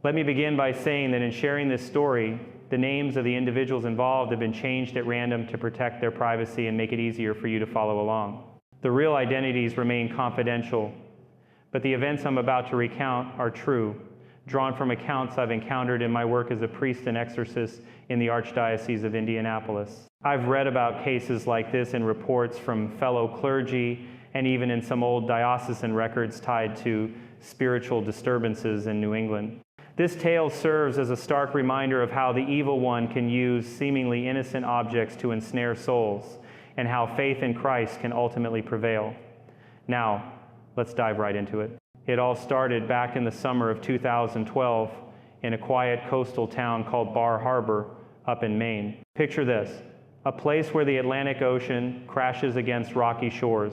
Let me begin by saying that in sharing this story, the names of the individuals involved have been changed at random to protect their privacy and make it easier for you to follow along. The real identities remain confidential, but the events I'm about to recount are true, drawn from accounts I've encountered in my work as a priest and exorcist in the Archdiocese of Indianapolis. I've read about cases like this in reports from fellow clergy and even in some old diocesan records tied to spiritual disturbances in New England. This tale serves as a stark reminder of how the evil one can use seemingly innocent objects to ensnare souls, and how faith in Christ can ultimately prevail. Now, let's dive right into it. It all started back in the summer of 2012 in a quiet coastal town called Bar Harbor up in Maine. Picture this, a place where the Atlantic Ocean crashes against rocky shores,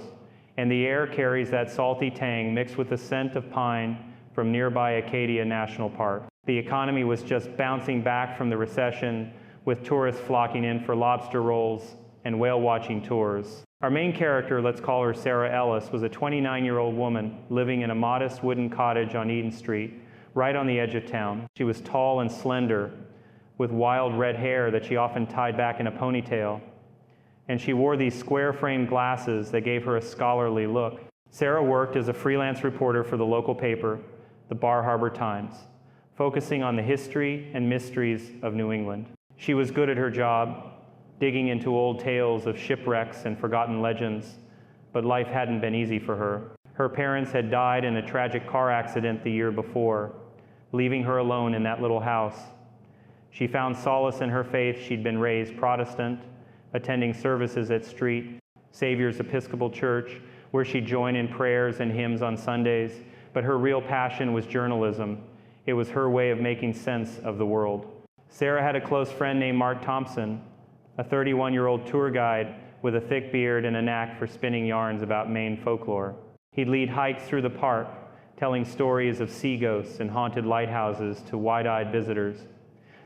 and the air carries that salty tang mixed with the scent of pine from nearby Acadia National Park. The economy was just bouncing back from the recession, with tourists flocking in for lobster rolls and whale-watching tours. Our main character, let's call her Sarah Ellis, was a 29-year-old woman living in a modest wooden cottage on Eaton Street, right on the edge of town. She was tall and slender, with wild red hair that she often tied back in a ponytail, and she wore these square-framed glasses that gave her a scholarly look. Sarah worked as a freelance reporter for the local paper, the Bar Harbor Times, focusing on the history and mysteries of New England. She was good at her job, digging into old tales of shipwrecks and forgotten legends, but life hadn't been easy for her. Her parents had died in a tragic car accident the year before, leaving her alone in that little house. She found solace in her faith. She'd been raised Protestant, attending services at Street Savior's Episcopal Church, where she'd join in prayers and hymns on Sundays, but her real passion was journalism. It was her way of making sense of the world. Sarah had a close friend named Mark Thompson, a 31-year-old tour guide with a thick beard and a knack for spinning yarns about Maine folklore. He'd lead hikes through the park, telling stories of sea ghosts and haunted lighthouses to wide-eyed visitors.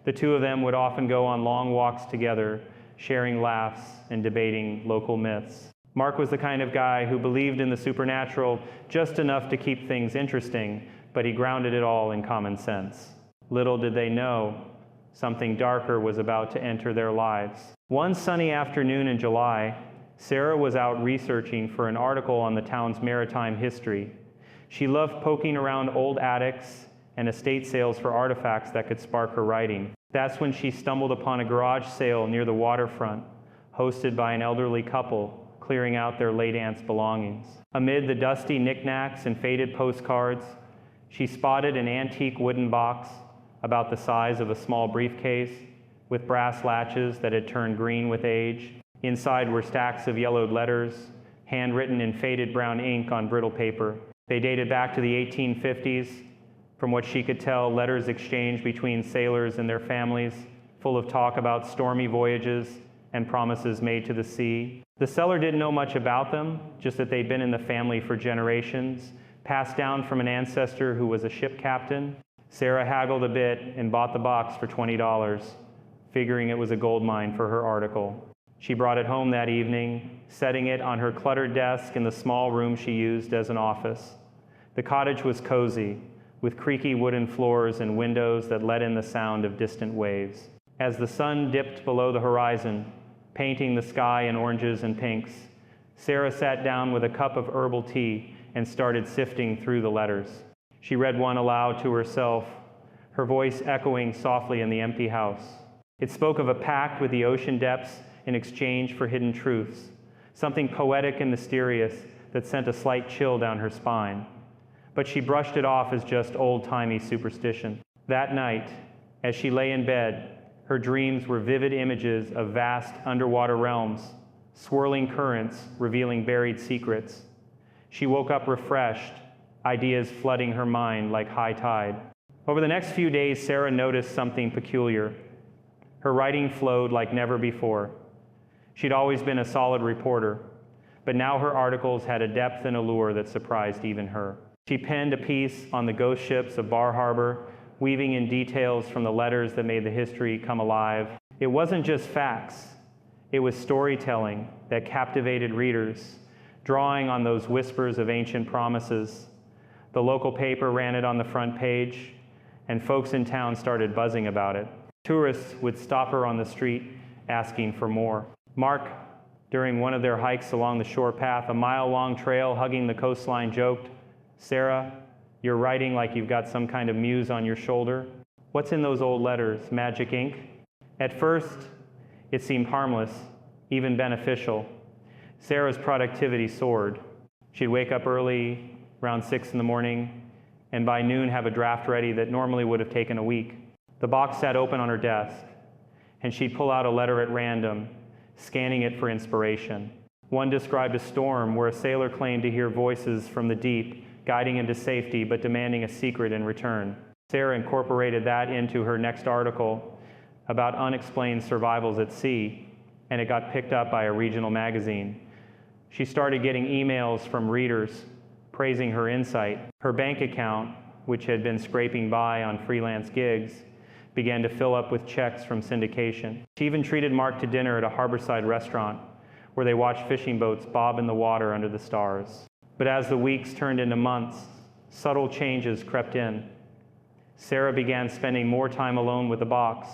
The two of them would often go on long walks together, sharing laughs and debating local myths. Mark was the kind of guy who believed in the supernatural just enough to keep things interesting, but he grounded it all in common sense. Little did they know, something darker was about to enter their lives. One sunny afternoon in July, Sarah was out researching for an article on the town's maritime history. She loved poking around old attics and estate sales for artifacts that could spark her writing. That's when she stumbled upon a garage sale near the waterfront, hosted by an elderly couple clearing out their late aunt's belongings. Amid the dusty knickknacks and faded postcards, she spotted an antique wooden box about the size of a small briefcase with brass latches that had turned green with age. Inside were stacks of yellowed letters, handwritten in faded brown ink on brittle paper. They dated back to the 1850s. From what she could tell, letters exchanged between sailors and their families, full of talk about stormy voyages and promises made to the sea. The seller didn't know much about them, just that they'd been in the family for generations, passed down from an ancestor who was a ship captain. Sarah haggled a bit and bought the box for $20, figuring it was a gold mine for her article. She brought it home that evening, setting it on her cluttered desk in the small room she used as an office. The cottage was cozy, with creaky wooden floors and windows that let in the sound of distant waves. As the sun dipped below the horizon, painting the sky in oranges and pinks, Sarah sat down with a cup of herbal tea and started sifting through the letters. She read one aloud to herself, her voice echoing softly in the empty house. It spoke of a pact with the ocean depths in exchange for hidden truths, something poetic and mysterious that sent a slight chill down her spine. But she brushed it off as just old-timey superstition. That night, as she lay in bed, her dreams were vivid images of vast underwater realms, swirling currents revealing buried secrets. She woke up refreshed, ideas flooding her mind like high tide. Over the next few days, Sarah noticed something peculiar. Her writing flowed like never before. She'd always been a solid reporter, but now her articles had a depth and allure that surprised even her. She penned a piece on the ghost ships of Bar Harbor, weaving in details from the letters that made the history come alive. It wasn't just facts. It was storytelling that captivated readers, drawing on those whispers of ancient promises. The local paper ran it on the front page, and folks in town started buzzing about it. Tourists would stop her on the street asking for more. Mark, during one of their hikes along the shore path, a mile-long trail hugging the coastline, joked, "Sarah, you're writing like you've got some kind of muse on your shoulder. What's in those old letters, magic ink?" At first, it seemed harmless, even beneficial. Sarah's productivity soared. She'd wake up early, around 6 in the morning, and by noon have a draft ready that normally would have taken a week. The box sat open on her desk, and she'd pull out a letter at random, scanning it for inspiration. One described a storm where a sailor claimed to hear voices from the deep, guiding him to safety but demanding a secret in return. Sarah incorporated that into her next article about unexplained survivals at sea, and it got picked up by a regional magazine. She started getting emails from readers praising her insight. Her bank account, which had been scraping by on freelance gigs, began to fill up with checks from syndication. She even treated Mark to dinner at a harborside restaurant where they watched fishing boats bob in the water under the stars. But as the weeks turned into months, subtle changes crept in. Sarah began spending more time alone with the box,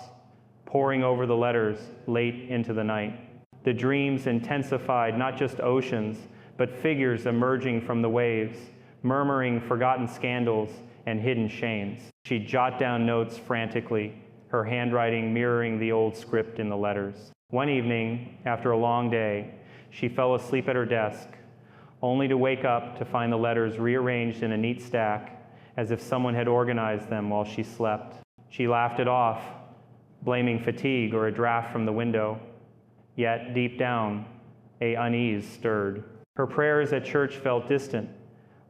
poring over the letters late into the night. The dreams intensified not just oceans, but figures emerging from the waves, murmuring forgotten scandals and hidden shames. She'd jot down notes frantically, her handwriting mirroring the old script in the letters. One evening, after a long day, she fell asleep at her desk, only to wake up to find the letters rearranged in a neat stack, as if someone had organized them while she slept. She laughed it off, blaming fatigue or a draft from the window. Yet, deep down, an unease stirred. Her prayers at church felt distant,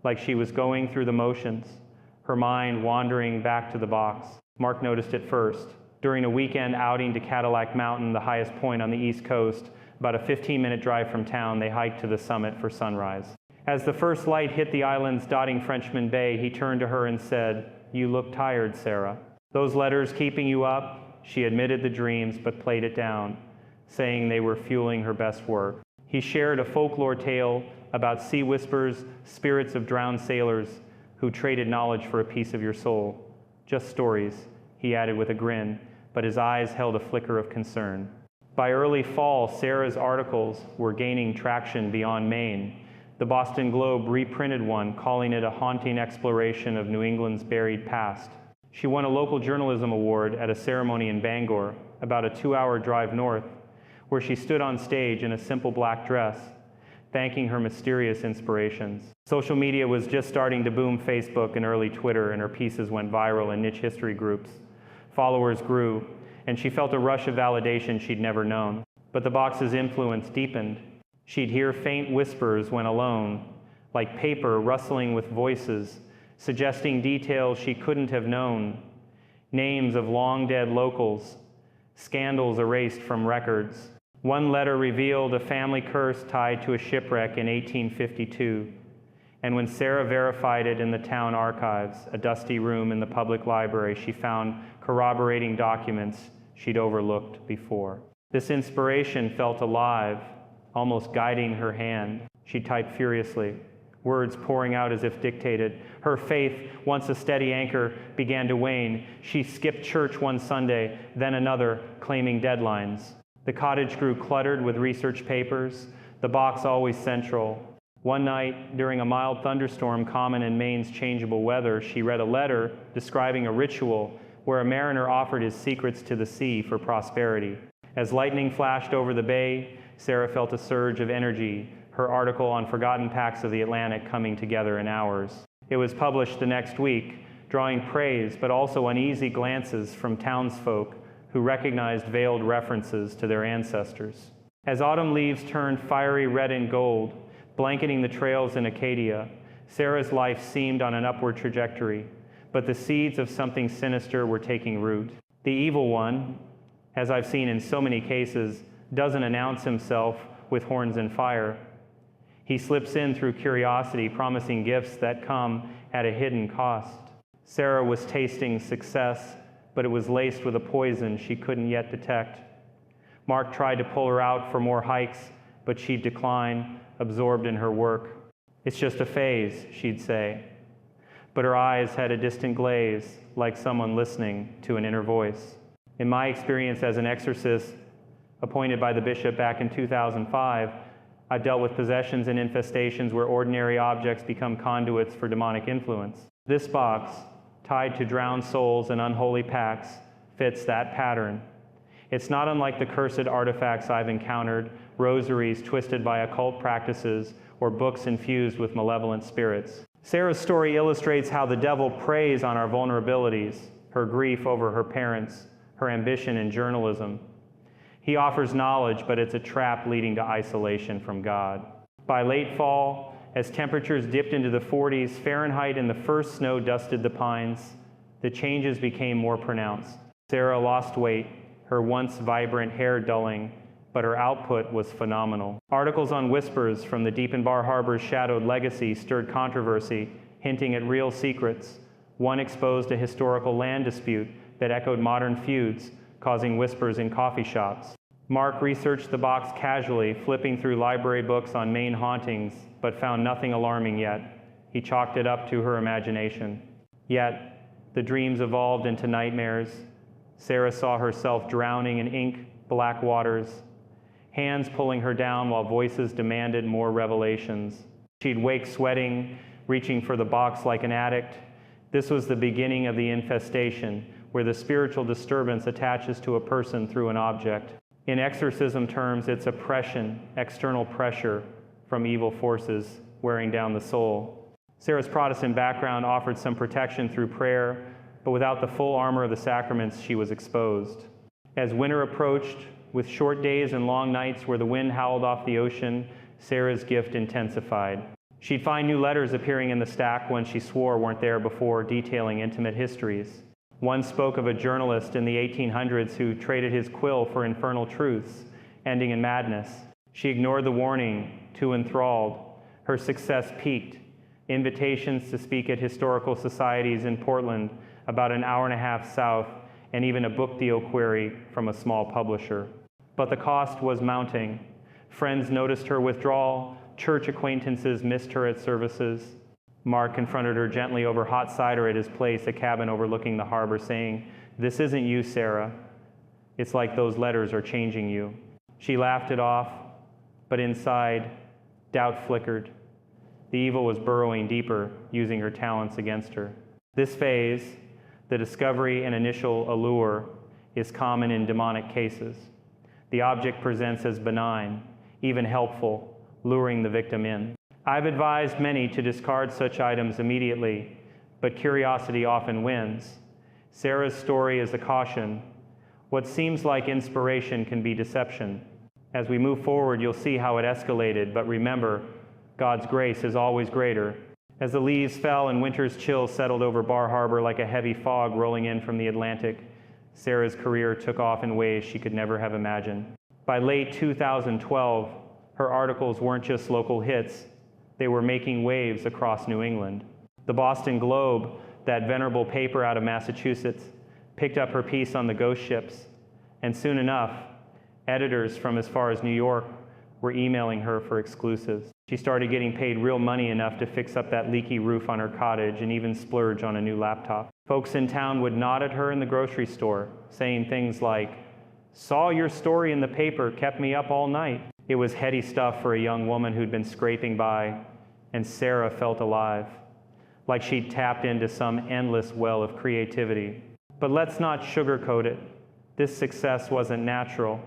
like she was going through the motions, her mind wandering back to the box. Mark noticed it first. During a weekend outing to Cadillac Mountain, the highest point on the East Coast, about a 15-minute drive from town, they hiked to the summit for sunrise. As the first light hit the island's dotting Frenchman Bay, he turned to her and said, "You look tired, Sarah. Those letters keeping you up?" She admitted the dreams, but played it down, saying they were fueling her best work. He shared a folklore tale about sea whispers, spirits of drowned sailors who traded knowledge for a piece of your soul. "Just stories," he added with a grin, but his eyes held a flicker of concern. By early fall, Sarah's articles were gaining traction beyond Maine. The Boston Globe reprinted one, calling it a haunting exploration of New England's buried past. She won a local journalism award at a ceremony in Bangor, about a 2-hour drive north, where she stood on stage in a simple black dress, thanking her mysterious inspirations. Social media was just starting to boom Facebook and early Twitter, and her pieces went viral in niche history groups. Followers grew, and she felt a rush of validation she'd never known. But the box's influence deepened. She'd hear faint whispers when alone, like paper rustling with voices, suggesting details she couldn't have known, names of long-dead locals, scandals erased from records. One letter revealed a family curse tied to a shipwreck in 1852, and when Sarah verified it in the town archives, a dusty room in the public library, she found corroborating documents she'd overlooked before. This inspiration felt alive, almost guiding her hand. She typed furiously, words pouring out as if dictated. Her faith, once a steady anchor, began to wane. She skipped church one Sunday, then another, claiming deadlines. The cottage grew cluttered with research papers, the box always central. One night, during a mild thunderstorm common in Maine's changeable weather, she read a letter describing a ritual where a mariner offered his secrets to the sea for prosperity. As lightning flashed over the bay, Sarah felt a surge of energy, her article on forgotten packs of the Atlantic coming together in hours. It was published the next week, drawing praise but also uneasy glances from townsfolk who recognized veiled references to their ancestors. As autumn leaves turned fiery red and gold, blanketing the trails in Acadia, Sarah's life seemed on an upward trajectory, but the seeds of something sinister were taking root. The evil one, as I've seen in so many cases, doesn't announce himself with horns and fire. He slips in through curiosity, promising gifts that come at a hidden cost. Sarah was tasting success, but it was laced with a poison she couldn't yet detect. Mark tried to pull her out for more hikes, but she'd decline, absorbed in her work. "It's just a phase," she'd say. but her eyes had a distant glaze, like someone listening to an inner voice. In my experience as an exorcist appointed by the bishop back in 2005, I've dealt with possessions and infestations where ordinary objects become conduits for demonic influence. This box, tied to drowned souls and unholy pacts, fits that pattern. It's not unlike the cursed artifacts I've encountered, rosaries twisted by occult practices, or books infused with malevolent spirits. Sarah's story illustrates how the devil preys on our vulnerabilities, her grief over her parents, her ambition in journalism. He offers knowledge, but it's a trap leading to isolation from God. By late fall, as temperatures dipped into the 40s Fahrenheit and the first snow dusted the pines, the changes became more pronounced. Sarah lost weight, her once vibrant hair dulling, but her output was phenomenal. Articles on whispers from the deep in Bar Harbor's shadowed legacy stirred controversy, hinting at real secrets. One exposed a historical land dispute that echoed modern feuds, causing whispers in coffee shops. Mark researched the box casually, flipping through library books on Maine hauntings, but found nothing alarming yet. He chalked it up to her imagination. Yet, the dreams evolved into nightmares. Sarah saw herself drowning in ink-black waters, hands pulling her down while voices demanded more revelations. She'd wake sweating, reaching for the box like an addict. This was the beginning of the infestation, where the spiritual disturbance attaches to a person through an object. In exorcism terms, it's oppression, external pressure from evil forces wearing down the soul. Sarah's Protestant background offered some protection through prayer, but without the full armor of the sacraments, she was exposed. As winter approached, with short days and long nights where the wind howled off the ocean, Sarah's gift intensified. She'd find new letters appearing in the stack ones she swore weren't there before, detailing intimate histories. One spoke of a journalist in the 1800s who traded his quill for infernal truths, ending in madness. She ignored the warning, too enthralled. Her success peaked. Invitations to speak at historical societies in Portland, about an hour and a half south, and even a book deal query from a small publisher. But the cost was mounting. Friends noticed her withdrawal. Church acquaintances missed her at services. Mark confronted her gently over hot cider at his place, a cabin overlooking the harbor, saying, "This isn't you, Sarah. It's like those letters are changing you." She laughed it off, but inside, doubt flickered. The evil was burrowing deeper, using her talents against her. This phase, the discovery and initial allure, is common in demonic cases. The object presents as benign, even helpful, luring the victim in. I've advised many to discard such items immediately, but curiosity often wins. Sarah's story is a caution. What seems like inspiration can be deception. As we move forward, you'll see how it escalated, but remember, God's grace is always greater. As the leaves fell and winter's chill settled over Bar Harbor like a heavy fog rolling in from the Atlantic, Sarah's career took off in ways she could never have imagined. By late 2012, her articles weren't just local hits. They were making waves across New England. The Boston Globe, that venerable paper out of Massachusetts, picked up her piece on the ghost ships, and soon enough, editors from as far as New York were emailing her for exclusives. She started getting paid real money enough to fix up that leaky roof on her cottage and even splurge on a new laptop. Folks in town would nod at her in the grocery store, saying things like, "Saw your story in the paper, kept me up all night." It was heady stuff for a young woman who'd been scraping by, and Sarah felt alive, like she'd tapped into some endless well of creativity. But let's not sugarcoat it. This success wasn't natural.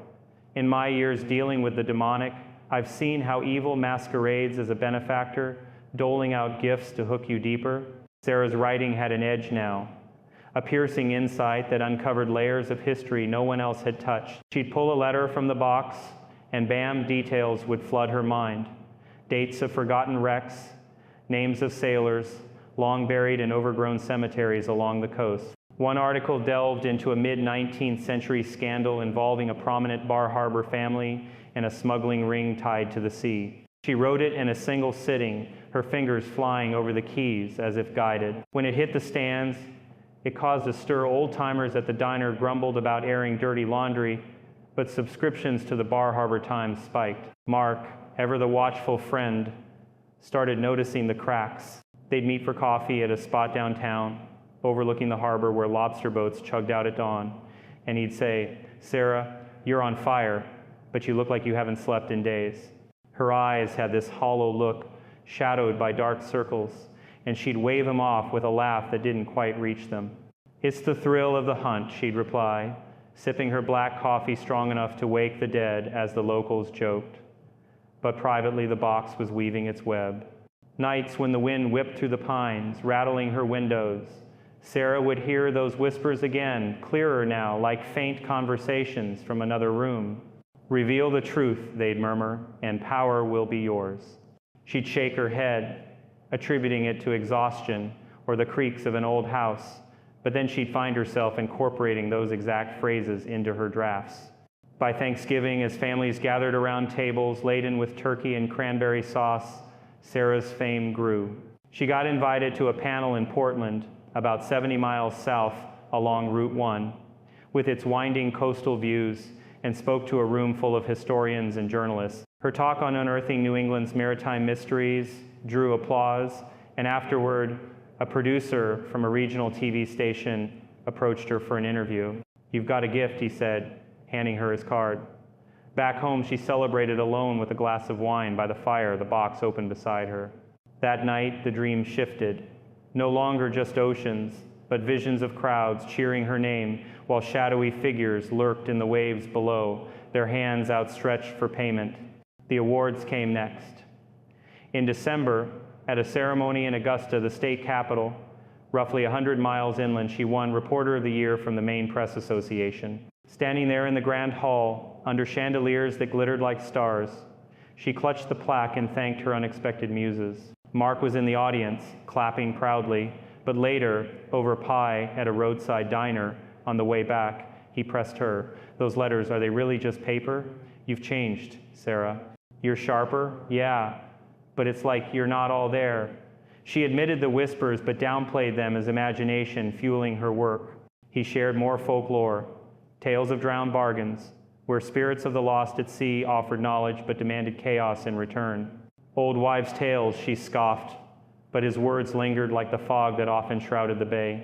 In my years dealing with the demonic, I've seen how evil masquerades as a benefactor, doling out gifts to hook you deeper. Sarah's writing had an edge now, a piercing insight that uncovered layers of history no one else had touched. She'd pull a letter from the box, and bam, details would flood her mind. Dates of forgotten wrecks, names of sailors, long buried in overgrown cemeteries along the coast. One article delved into a mid-19th century scandal involving a prominent Bar Harbor family and a smuggling ring tied to the sea. She wrote it in a single sitting, her fingers flying over the keys as if guided. When it hit the stands, it caused a stir. Old-timers at the diner grumbled about airing dirty laundry, but subscriptions to the Bar Harbor Times spiked. Mark, ever the watchful friend, started noticing the cracks. They'd meet for coffee at a spot downtown, overlooking the harbor where lobster boats chugged out at dawn, and he'd say, "Sarah, you're on fire, but you look like you haven't slept in days." Her eyes had this hollow look, shadowed by dark circles, and she'd wave him off with a laugh that didn't quite reach them. "It's the thrill of the hunt," she'd reply, sipping her black coffee strong enough to wake the dead as the locals joked. But privately the box was weaving its web. Nights when the wind whipped through the pines, rattling her windows, Sarah would hear those whispers again, clearer now, like faint conversations from another room. "Reveal the truth," they'd murmur, "and power will be yours." She'd shake her head, attributing it to exhaustion or the creaks of an old house, but then she'd find herself incorporating those exact phrases into her drafts. By Thanksgiving, as families gathered around tables laden with turkey and cranberry sauce, Sarah's fame grew. She got invited to a panel in Portland, about 70 miles south along Route 1, with its winding coastal views, and spoke to a room full of historians and journalists. Her talk on unearthing New England's maritime mysteries drew applause, and afterward, a producer from a regional TV station approached her for an interview. "You've got a gift," he said, handing her his card. Back home, she celebrated alone with a glass of wine by the fire, the box open beside her. That night, the dream shifted. No longer just oceans, but visions of crowds cheering her name while shadowy figures lurked in the waves below, their hands outstretched for payment. The awards came next. In December, at a ceremony in Augusta, the state capital, roughly 100 miles inland, she won Reporter of the Year from the Maine Press Association. Standing there in the grand hall, under chandeliers that glittered like stars, she clutched the plaque and thanked her unexpected muses. Mark was in the audience, clapping proudly, but later, over pie at a roadside diner, on the way back, he pressed her. "Those letters, are they really just paper? You've changed, Sarah. You're sharper? Yeah, but it's like you're not all there." She admitted the whispers, but downplayed them as imagination fueling her work. He shared more folklore, tales of drowned bargains, where spirits of the lost at sea offered knowledge but demanded chaos in return. Old wives' tales, she scoffed, but his words lingered like the fog that often shrouded the bay.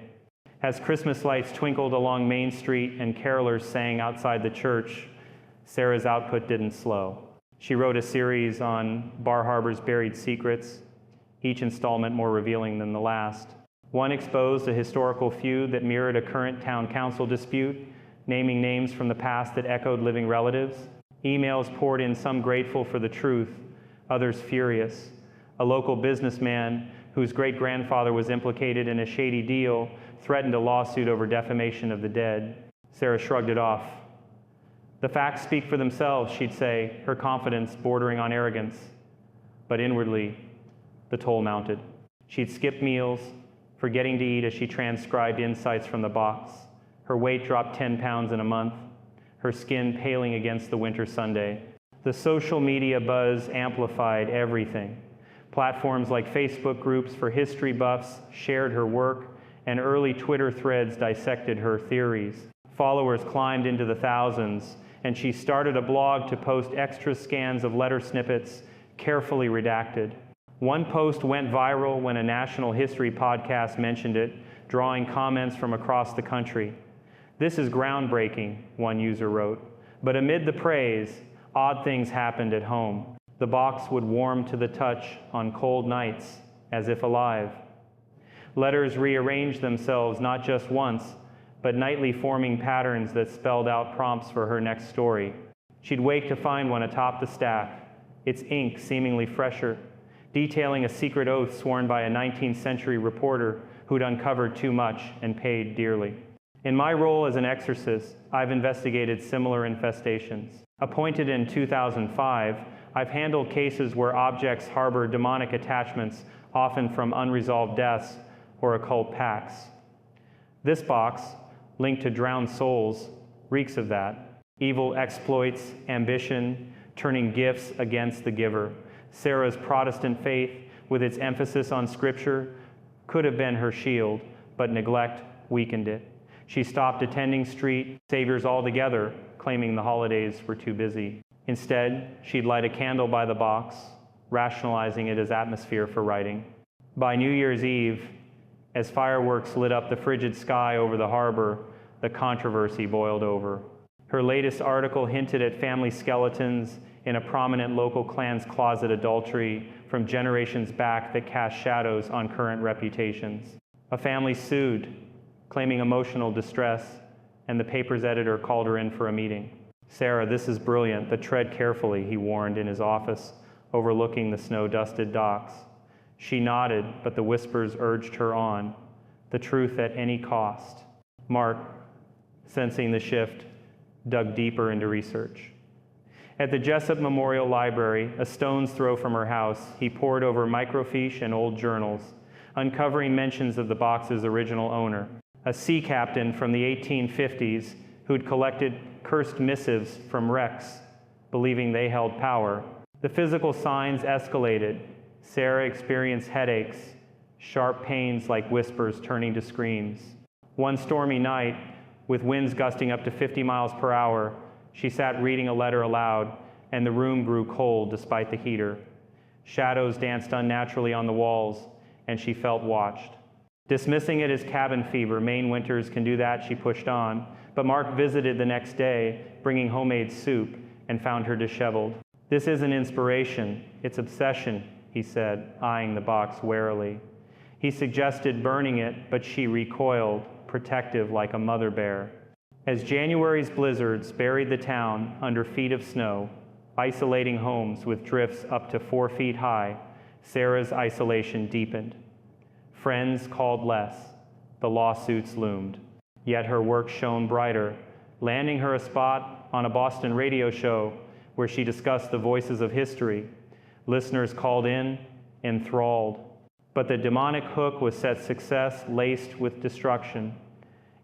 As Christmas lights twinkled along Main Street and carolers sang outside the church, Sarah's output didn't slow. She wrote a series on Bar Harbor's buried secrets, each installment more revealing than the last. One exposed a historical feud that mirrored a current town council dispute, naming names from the past that echoed living relatives. Emails poured in, some grateful for the truth, others furious. A local businessman whose great-grandfather was implicated in a shady deal threatened a lawsuit over defamation of the dead. Sarah shrugged it off. "The facts speak for themselves," she'd say, her confidence bordering on arrogance. But inwardly, the toll mounted. She'd skip meals, forgetting to eat as she transcribed insights from the box. Her weight dropped 10 pounds in a month, her skin paling against the winter Sunday. The social media buzz amplified everything. Platforms like Facebook groups for history buffs shared her work, and early Twitter threads dissected her theories. Followers climbed into the thousands, and she started a blog to post extra scans of letter snippets, carefully redacted. One post went viral when a national history podcast mentioned it, drawing comments from across the country. "This is groundbreaking," one user wrote. But amid the praise, odd things happened at home. The box would warm to the touch on cold nights, as if alive. Letters rearranged themselves not just once, but nightly, forming patterns that spelled out prompts for her next story. She'd wake to find one atop the stack, its ink seemingly fresher, detailing a secret oath sworn by a 19th century reporter who'd uncovered too much and paid dearly. In my role as an exorcist, I've investigated similar infestations. Appointed in 2005, I've handled cases where objects harbor demonic attachments, often from unresolved deaths or occult pacts. This box, linked to drowned souls, reeks of that. Evil exploits, ambition, turning gifts against the giver. Sarah's Protestant faith, with its emphasis on Scripture, could have been her shield, but neglect weakened it. She stopped attending street saviors altogether, claiming the holidays were too busy. Instead, she'd light a candle by the box, rationalizing it as atmosphere for writing. By New Year's Eve, as fireworks lit up the frigid sky over the harbor, the controversy boiled over. Her latest article hinted at family skeletons in a prominent local clan's closet adultery from generations back that cast shadows on current reputations. A family sued, claiming emotional distress, and the paper's editor called her in for a meeting. "Sarah, this is brilliant, but tread carefully," he warned in his office, overlooking the snow-dusted docks. She nodded, but the whispers urged her on, the truth at any cost. Mark, sensing the shift, dug deeper into research. At the Jessup Memorial Library, a stone's throw from her house, he pored over microfiche and old journals, uncovering mentions of the box's original owner, a sea captain from the 1850s who'd collected cursed missives from wrecks, believing they held power. The physical signs escalated. Sarah experienced headaches, sharp pains like whispers turning to screams. One stormy night, with winds gusting up to 50 miles per hour, she sat reading a letter aloud, and the room grew cold despite the heater. Shadows danced unnaturally on the walls, and she felt watched. Dismissing it as cabin fever, Maine winters can do that, she pushed on, but Mark visited the next day, bringing homemade soup, and found her disheveled. "This isn't inspiration, it's obsession," he said, eyeing the box warily. He suggested burning it, but she recoiled, protective like a mother bear. As January's blizzards buried the town under feet of snow, isolating homes with drifts up to 4 feet high, Sarah's isolation deepened. Friends called less. The lawsuits loomed. Yet her work shone brighter, landing her a spot on a Boston radio show where she discussed the voices of history. Listeners called in, enthralled. But the demonic hook was set success laced with destruction.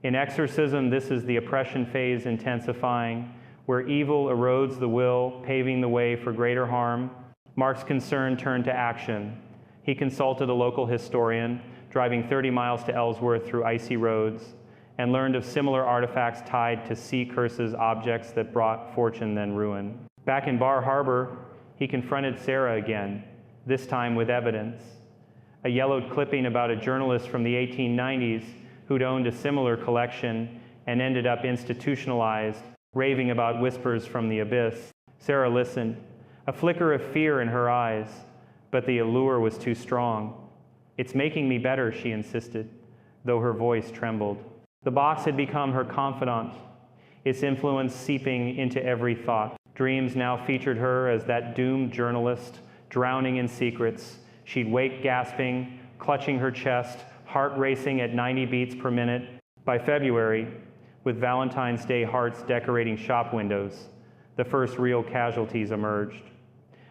In Exorcism, this is the oppression phase intensifying, where evil erodes the will, paving the way for greater harm. Mark's concern turned to action. He consulted a local historian, driving 30 miles to Ellsworth through icy roads, and learned of similar artifacts tied to sea curses, objects that brought fortune then ruin. Back in Bar Harbor, he confronted Sarah again, this time with evidence. A yellowed clipping about a journalist from the 1890s who'd owned a similar collection and ended up institutionalized, raving about whispers from the abyss. Sarah listened, a flicker of fear in her eyes, but the allure was too strong. "It's making me better," she insisted, though her voice trembled. The box had become her confidant, its influence seeping into every thought. Dreams now featured her as that doomed journalist, drowning in secrets. She'd wake gasping, clutching her chest, heart racing at 90 beats per minute. By February, with Valentine's Day hearts decorating shop windows, the first real casualties emerged.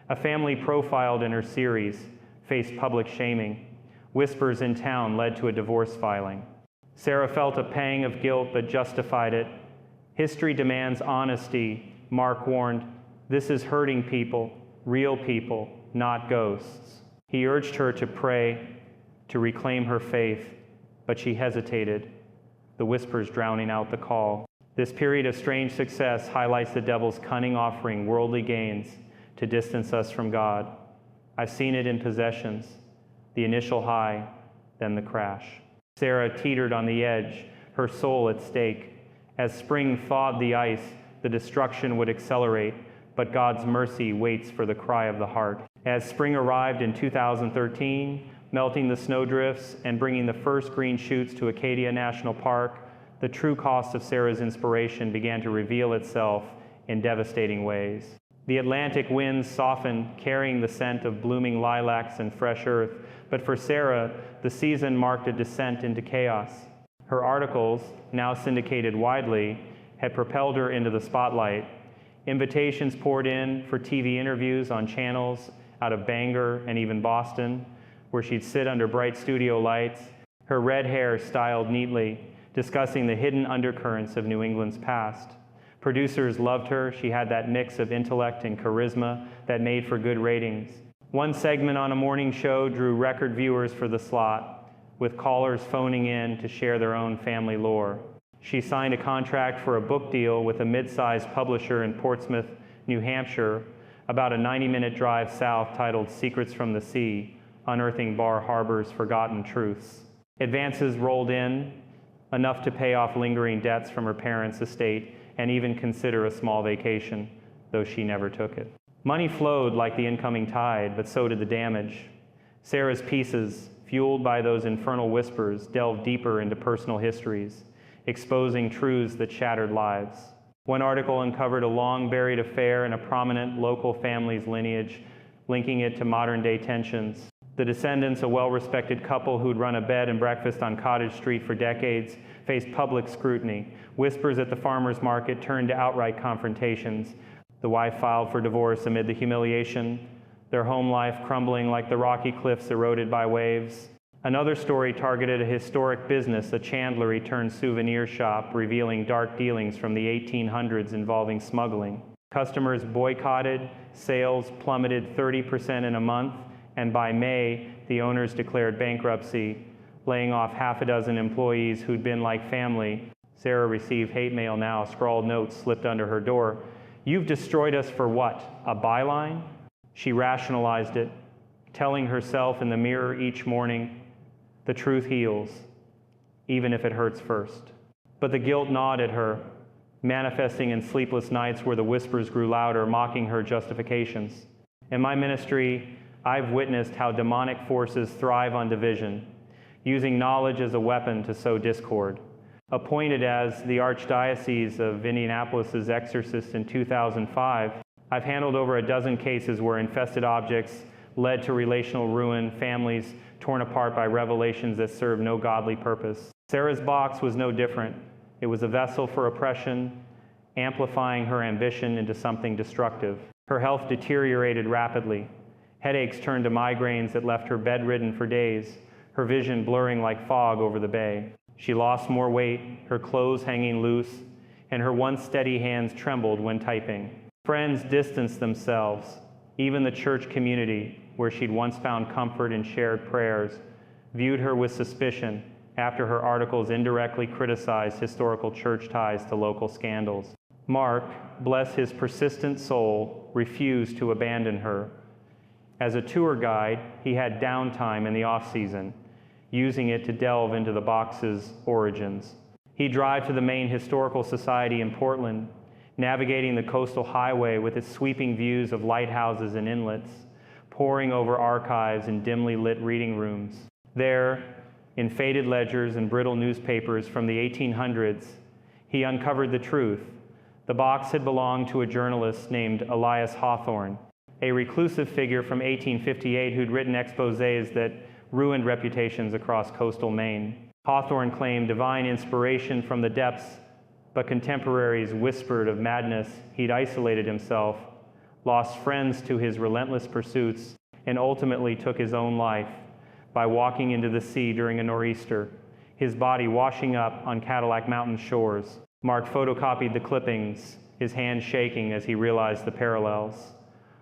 A family profiled in her series faced public shaming. Whispers in town led to a divorce filing. Sarah felt a pang of guilt but justified it. "History demands honesty," Mark warned. "This is hurting people, real people, not ghosts." He urged her to pray, to reclaim her faith, but she hesitated, the whispers drowning out the call. This period of strange success highlights the devil's cunning offering worldly gains to distance us from God. I've seen it in possessions, the initial high, then the crash. Sarah teetered on the edge, her soul at stake. As spring thawed the ice, the destruction would accelerate, but God's mercy waits for the cry of the heart. As spring arrived in 2013, melting the snowdrifts and bringing the first green shoots to Acadia National Park, the true cost of Sarah's inspiration began to reveal itself in devastating ways. The Atlantic winds softened, carrying the scent of blooming lilacs and fresh earth, but for Sarah, the season marked a descent into chaos. Her articles, now syndicated widely, had propelled her into the spotlight. Invitations poured in for TV interviews on channels out of Bangor and even Boston, where she'd sit under bright studio lights, her red hair styled neatly, discussing the hidden undercurrents of New England's past. Producers loved her. She had that mix of intellect and charisma that made for good ratings. One segment on a morning show drew record viewers for the slot, with callers phoning in to share their own family lore. She signed a contract for a book deal with a mid-sized publisher in Portsmouth, New Hampshire, about a 90-minute drive south, titled Secrets from the Sea, unearthing Bar Harbor's forgotten truths. Advances rolled in, enough to pay off lingering debts from her parents' estate and even consider a small vacation, though she never took it. Money flowed like the incoming tide, but so did the damage. Sarah's pieces, fueled by those infernal whispers, delved deeper into personal histories, exposing truths that shattered lives. One article uncovered a long-buried affair in a prominent local family's lineage, linking it to modern-day tensions. The descendants, a well-respected couple who'd run a bed and breakfast on Cottage Street for decades, faced public scrutiny. Whispers at the farmers' market turned to outright confrontations. The wife filed for divorce amid the humiliation, their home life crumbling like the rocky cliffs eroded by waves. Another story targeted a historic business, a chandlery turned souvenir shop, revealing dark dealings from the 1800s involving smuggling. Customers boycotted, sales plummeted 30% in a month, and by May, the owners declared bankruptcy, laying off half a dozen employees who'd been like family. Sarah received hate mail now, scrawled notes slipped under her door. "You've destroyed us for what? A byline?" She rationalized it, telling herself in the mirror each morning, "The truth heals, even if it hurts first." But the guilt gnawed at her, manifesting in sleepless nights where the whispers grew louder, mocking her justifications. In my ministry, I've witnessed how demonic forces thrive on division, using knowledge as a weapon to sow discord. Appointed as the Archdiocese of Indianapolis's exorcist in 2005, I've handled over a dozen cases where infested objects led to relational ruin, families torn apart by revelations that served no godly purpose. Sarah's box was no different. It was a vessel for oppression, amplifying her ambition into something destructive. Her health deteriorated rapidly. Headaches turned to migraines that left her bedridden for days, her vision blurring like fog over the bay. She lost more weight, her clothes hanging loose, and her once steady hands trembled when typing. Friends distanced themselves. Even the church community, where she'd once found comfort in shared prayers, viewed her with suspicion after her articles indirectly criticized historical church ties to local scandals. Mark, bless his persistent soul, refused to abandon her. As a tour guide, he had downtime in the off-season, using it to delve into the box's origins. He'd drive to the Maine Historical Society in Portland, navigating the coastal highway with its sweeping views of lighthouses and inlets, poring over archives and dimly lit reading rooms. There, in faded ledgers and brittle newspapers from the 1800s, he uncovered the truth. The box had belonged to a journalist named Elias Hawthorne, a reclusive figure from 1858 who'd written exposés that ruined reputations across coastal Maine. Hawthorne claimed divine inspiration from the depths, but contemporaries whispered of madness. He'd isolated himself, lost friends to his relentless pursuits, and ultimately took his own life by walking into the sea during a nor'easter, his body washing up on Cadillac Mountain shores. Mark photocopied the clippings, his hand shaking as he realized the parallels.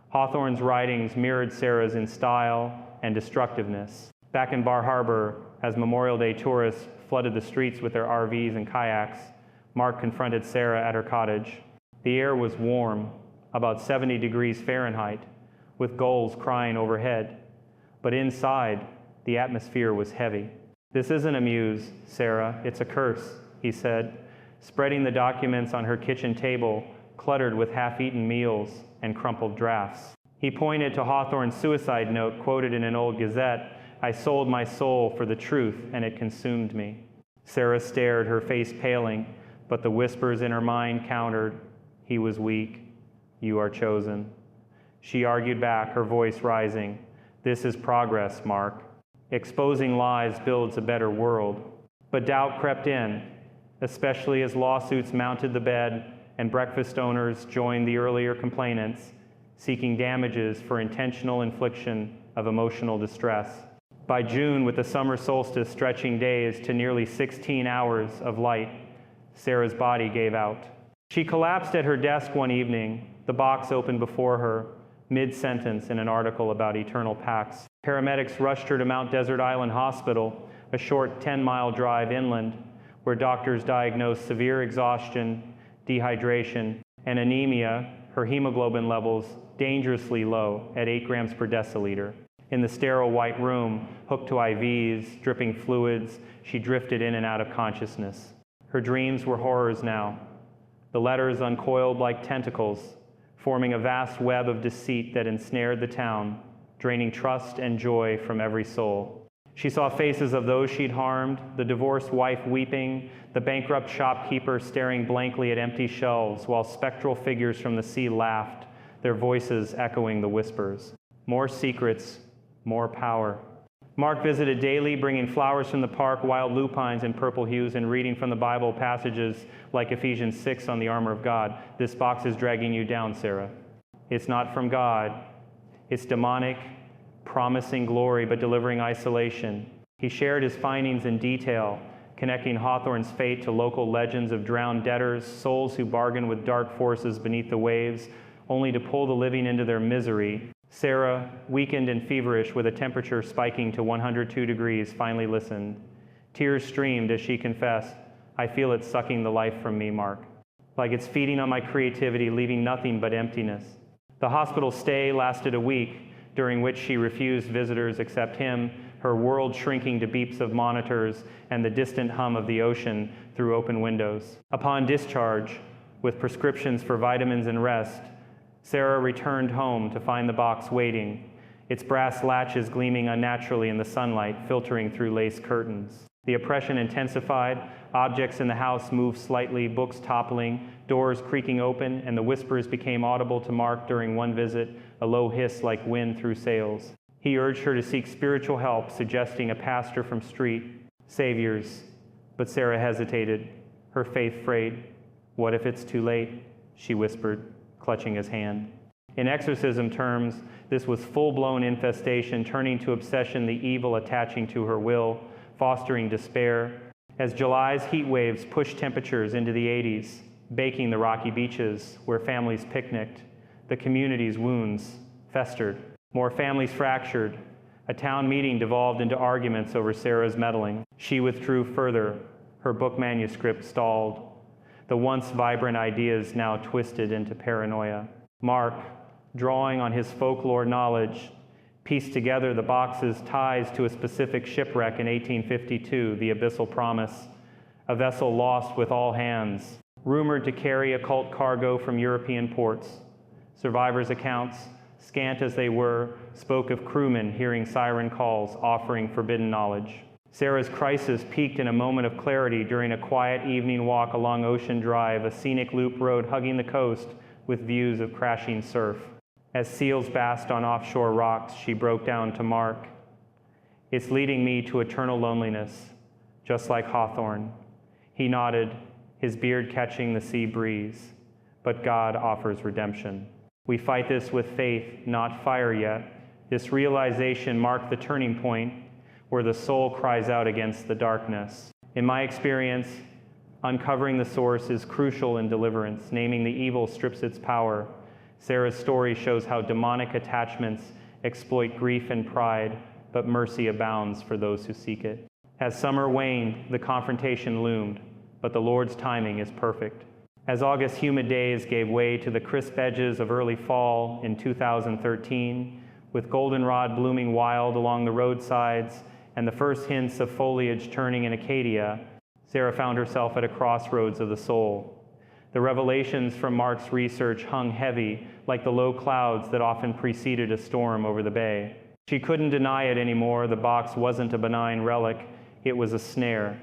Hawthorne's writings mirrored Sarah's in style and destructiveness. Back in Bar Harbor, as Memorial Day tourists flooded the streets with their RVs and kayaks, Mark confronted Sarah at her cottage. The air was warm, about 70 degrees Fahrenheit, with gulls crying overhead. But inside, the atmosphere was heavy. "This isn't a muse, Sarah, it's a curse," he said, spreading the documents on her kitchen table, cluttered with half-eaten meals and crumpled drafts. He pointed to Hawthorne's suicide note quoted in an old gazette, "I sold my soul for the truth, and it consumed me." Sarah stared, her face paling, but the whispers in her mind countered, "He was weak. You are chosen." She argued back, her voice rising, "This is progress, Mark. Exposing lies builds a better world." But doubt crept in, especially as lawsuits mounted the bed and breakfast owners joined the earlier complainants, seeking damages for intentional infliction of emotional distress. By June, with the summer solstice stretching days to nearly 16 hours of light, Sarah's body gave out. She collapsed at her desk one evening, the box open before her, mid-sentence in an article about eternal pacts. Paramedics rushed her to Mount Desert Island Hospital, a short 10-mile drive inland, where doctors diagnosed severe exhaustion, dehydration, and anemia, her hemoglobin levels dangerously low at 8 grams per deciliter. In the sterile white room, hooked to IVs, dripping fluids, she drifted in and out of consciousness. Her dreams were horrors now. The letters uncoiled like tentacles, forming a vast web of deceit that ensnared the town, draining trust and joy from every soul. She saw faces of those she'd harmed, the divorced wife weeping, the bankrupt shopkeeper staring blankly at empty shelves, while spectral figures from the sea laughed, their voices echoing the whispers. More secrets, more power. Mark visited daily, bringing flowers from the park, wild lupines in purple hues, and reading from the Bible passages like Ephesians 6 on the armor of God. This box is dragging you down, Sarah. It's not from God. It's demonic, promising glory but delivering isolation. He shared his findings in detail, connecting Hawthorne's fate to local legends of drowned debtors, souls who bargain with dark forces beneath the waves, only to pull the living into their misery. Sarah, weakened and feverish with a temperature spiking to 102 degrees, finally listened. Tears streamed as she confessed, "I feel it sucking the life from me, Mark. Like it's feeding on my creativity, leaving nothing but emptiness." The hospital stay lasted a week, during which she refused visitors except him, her world shrinking to beeps of monitors and the distant hum of the ocean through open windows. Upon discharge, with prescriptions for vitamins and rest, Sarah returned home to find the box waiting, its brass latches gleaming unnaturally in the sunlight, filtering through lace curtains. The oppression intensified, objects in the house moved slightly, books toppling, doors creaking open, and the whispers became audible to Mark during one visit, a low hiss like wind through sails. He urged her to seek spiritual help, suggesting a pastor from street, saviors, but Sarah hesitated, her faith frayed. "What if it's too late?" she whispered, clutching his hand. In exorcism terms, this was full-blown infestation, turning to obsession, the evil attaching to her will, fostering despair. As July's heat waves pushed temperatures into the 80s, baking the rocky beaches where families picnicked, the community's wounds festered. More families fractured. A town meeting devolved into arguments over Sarah's meddling. She withdrew further. Her book manuscript stalled. The once vibrant ideas now twisted into paranoia. Mark, drawing on his folklore knowledge, pieced together the box's ties to a specific shipwreck in 1852, the Abyssal Promise, a vessel lost with all hands, rumored to carry occult cargo from European ports. Survivors' accounts, scant as they were, spoke of crewmen hearing siren calls, offering forbidden knowledge. Sarah's crisis peaked in a moment of clarity during a quiet evening walk along Ocean Drive, a scenic loop road hugging the coast with views of crashing surf. As seals basked on offshore rocks, she broke down to Mark. "It's leading me to eternal loneliness, just like Hawthorne." He nodded, his beard catching the sea breeze. "But God offers redemption." We fight this with faith, not fire yet. This realization marked the turning point where the soul cries out against the darkness. In my experience, uncovering the source is crucial in deliverance. Naming the evil strips its power. Sarah's story shows how demonic attachments exploit grief and pride, but mercy abounds for those who seek it. As summer waned, the confrontation loomed, but the Lord's timing is perfect. As August humid days gave way to the crisp edges of early fall in 2013, with goldenrod blooming wild along the roadsides and the first hints of foliage turning in Acadia, Sarah found herself at a crossroads of the soul. The revelations from Mark's research hung heavy, like the low clouds that often preceded a storm over the bay. She couldn't deny it anymore. The box wasn't a benign relic, it was a snare,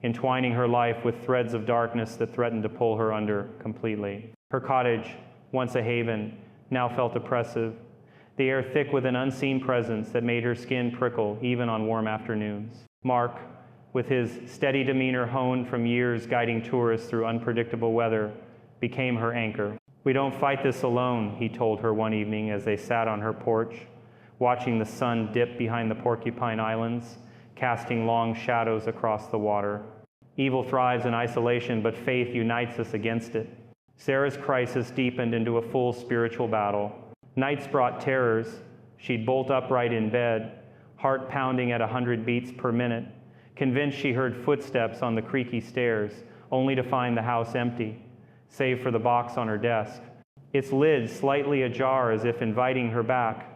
entwining her life with threads of darkness that threatened to pull her under completely. Her cottage, once a haven, now felt oppressive, the air thick with an unseen presence that made her skin prickle even on warm afternoons. Mark, with his steady demeanor honed from years guiding tourists through unpredictable weather, became her anchor. "We don't fight this alone," he told her one evening as they sat on her porch, watching the sun dip behind the Porcupine Islands, casting long shadows across the water. "Evil thrives in isolation, but faith unites us against it." Sarah's crisis deepened into a full spiritual battle. Nights brought terrors. She'd bolt upright in bed, heart pounding at 100 beats per minute, convinced she heard footsteps on the creaky stairs, only to find the house empty, save for the box on her desk, its lid slightly ajar as if inviting her back.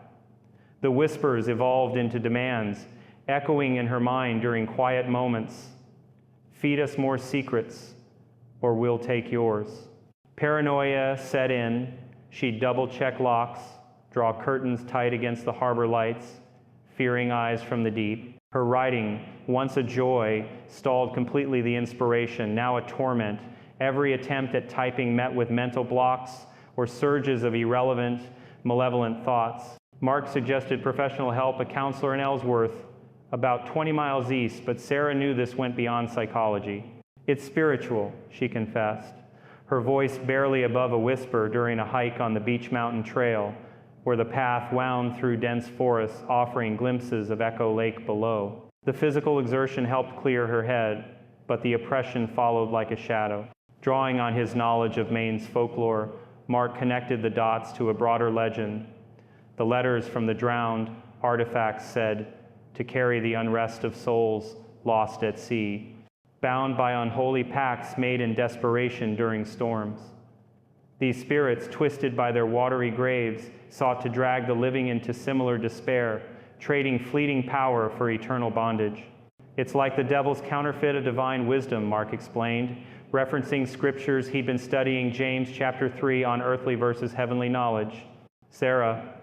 The whispers evolved into demands, echoing in her mind during quiet moments. Feed us more secrets, or we'll take yours. Paranoia set in. She'd double-check locks, draw curtains tight against the harbor lights, fearing eyes from the deep. Her writing, once a joy, stalled completely the inspiration, now a torment. Every attempt at typing met with mental blocks or surges of irrelevant, malevolent thoughts. Mark suggested professional help, a counselor in Ellsworth, about 20 miles east, but Sarah knew this went beyond psychology. It's spiritual, she confessed, her voice barely above a whisper during a hike on the Beach Mountain Trail, where the path wound through dense forests, offering glimpses of Echo Lake below. The physical exertion helped clear her head, but the oppression followed like a shadow. Drawing on his knowledge of Maine's folklore, Mark connected the dots to a broader legend. The letters from the drowned artifacts said, to carry the unrest of souls lost at sea, bound by unholy pacts made in desperation during storms. These spirits, twisted by their watery graves, sought to drag the living into similar despair, trading fleeting power for eternal bondage. It's like the devil's counterfeit of divine wisdom, Mark explained, referencing scriptures he'd been studying, James chapter 3 on earthly versus heavenly knowledge. Sarah,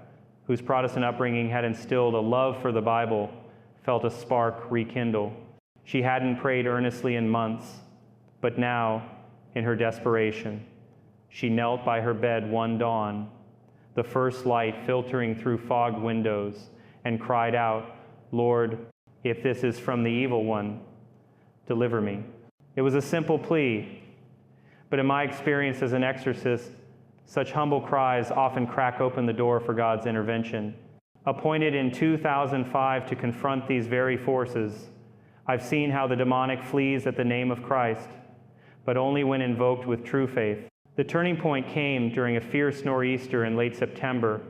whose Protestant upbringing had instilled a love for the Bible, felt a spark rekindle. She hadn't prayed earnestly in months, but now, in her desperation, she knelt by her bed one dawn, the first light filtering through fogged windows, and cried out, "Lord, if this is from the evil one, deliver me." It was a simple plea, but in my experience as an exorcist, such humble cries often crack open the door for God's intervention. Appointed in 2005 to confront these very forces, I've seen how the demonic flees at the name of Christ, but only when invoked with true faith. The turning point came during a fierce nor'easter in late September,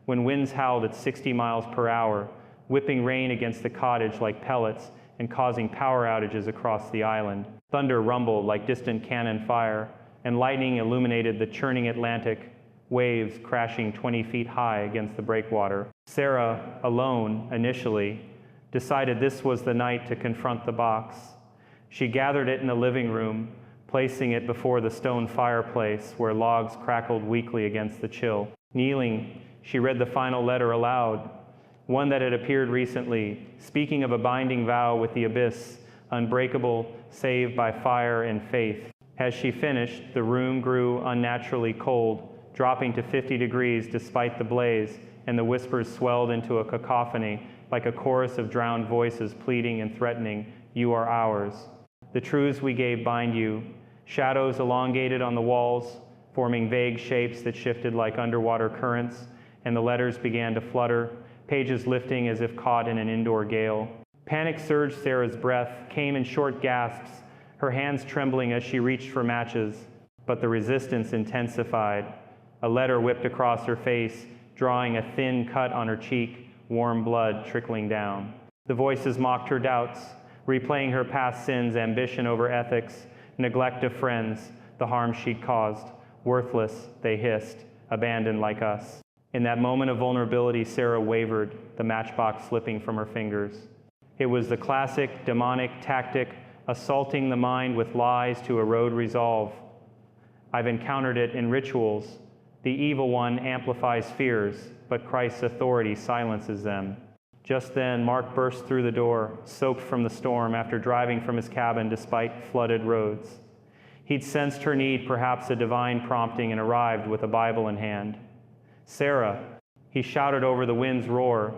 when winds howled at 60 miles per hour, whipping rain against the cottage like pellets and causing power outages across the island. Thunder rumbled like distant cannon fire, and lightning illuminated the churning Atlantic, waves crashing 20 feet high against the breakwater. Sarah, alone initially, decided this was the night to confront the box. She gathered it in the living room, placing it before the stone fireplace where logs crackled weakly against the chill. Kneeling, she read the final letter aloud, one that had appeared recently, speaking of a binding vow with the abyss, unbreakable, saved by fire and faith. As she finished, the room grew unnaturally cold, dropping to 50 degrees despite the blaze, and the whispers swelled into a cacophony, like a chorus of drowned voices pleading and threatening, "You are ours." The truths we gave bind you. Shadows elongated on the walls, forming vague shapes that shifted like underwater currents, and the letters began to flutter, pages lifting as if caught in an indoor gale. Panic surged Sarah's breath, came in short gasps, her hands trembling as she reached for matches, but the resistance intensified. A letter whipped across her face, drawing a thin cut on her cheek, warm blood trickling down. The voices mocked her doubts, replaying her past sins, ambition over ethics, neglect of friends, the harm she'd caused. Worthless, they hissed, abandoned like us. In that moment of vulnerability, Sarah wavered, the matchbox slipping from her fingers. It was the classic demonic tactic, assaulting the mind with lies to erode resolve. I've encountered it in rituals. The evil one amplifies fears, but Christ's authority silences them. Just then, Mark burst through the door, soaked from the storm after driving from his cabin despite flooded roads. He'd sensed her need, perhaps a divine prompting, and arrived with a Bible in hand. "Sarah," he shouted over the wind's roar,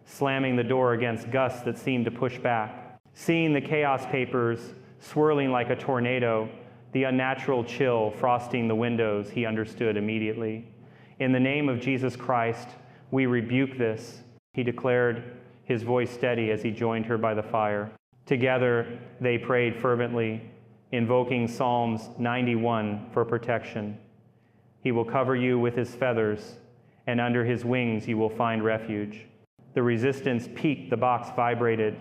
slamming the door against gusts that seemed to push back. Seeing the chaos papers swirling like a tornado, the unnatural chill frosting the windows, he understood immediately. "In the name of Jesus Christ, we rebuke this," he declared, his voice steady as he joined her by the fire. Together, they prayed fervently, invoking Psalms 91 for protection. "He will cover you with his feathers, and under his wings you will find refuge." The resistance peaked, the box vibrated,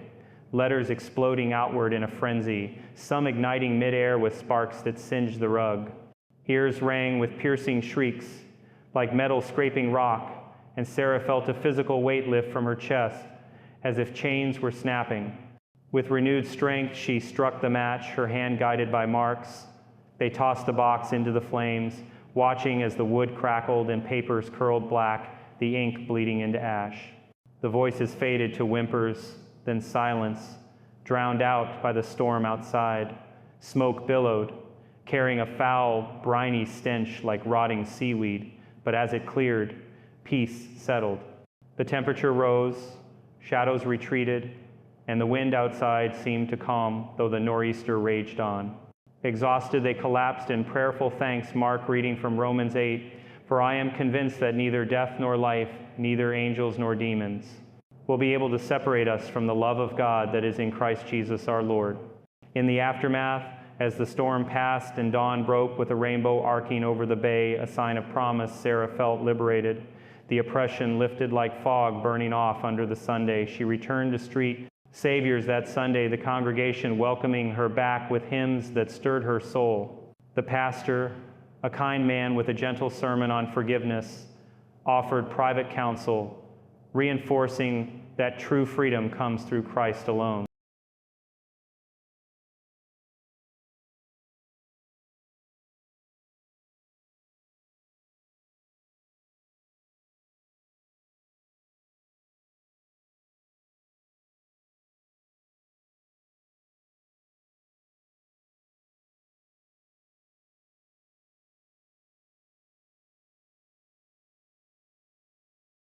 letters exploding outward in a frenzy, some igniting midair with sparks that singed the rug. Ears rang with piercing shrieks, like metal scraping rock, and Sarah felt a physical weight lift from her chest, as if chains were snapping. With renewed strength, she struck the match, her hand guided by Mark's. They tossed the box into the flames, watching as the wood crackled and papers curled black, the ink bleeding into ash. The voices faded to whimpers, then silence, drowned out by the storm outside. Smoke billowed, carrying a foul, briny stench like rotting seaweed, but as it cleared, peace settled. The temperature rose, shadows retreated, and the wind outside seemed to calm, though the nor'easter raged on. Exhausted, they collapsed in prayerful thanks, Mark reading from Romans 8, "For I am convinced that neither death nor life, neither angels nor demons, will be able to separate us from the love of God that is in Christ Jesus our Lord." In the aftermath, as the storm passed and dawn broke with a rainbow arcing over the bay, a sign of promise, Sarah felt liberated. The oppression lifted like fog burning off under the Sunday. She returned to street saviors that Sunday, the congregation welcoming her back with hymns that stirred her soul. The pastor, a kind man with a gentle sermon on forgiveness, offered private counsel, reinforcing that true freedom comes through Christ alone.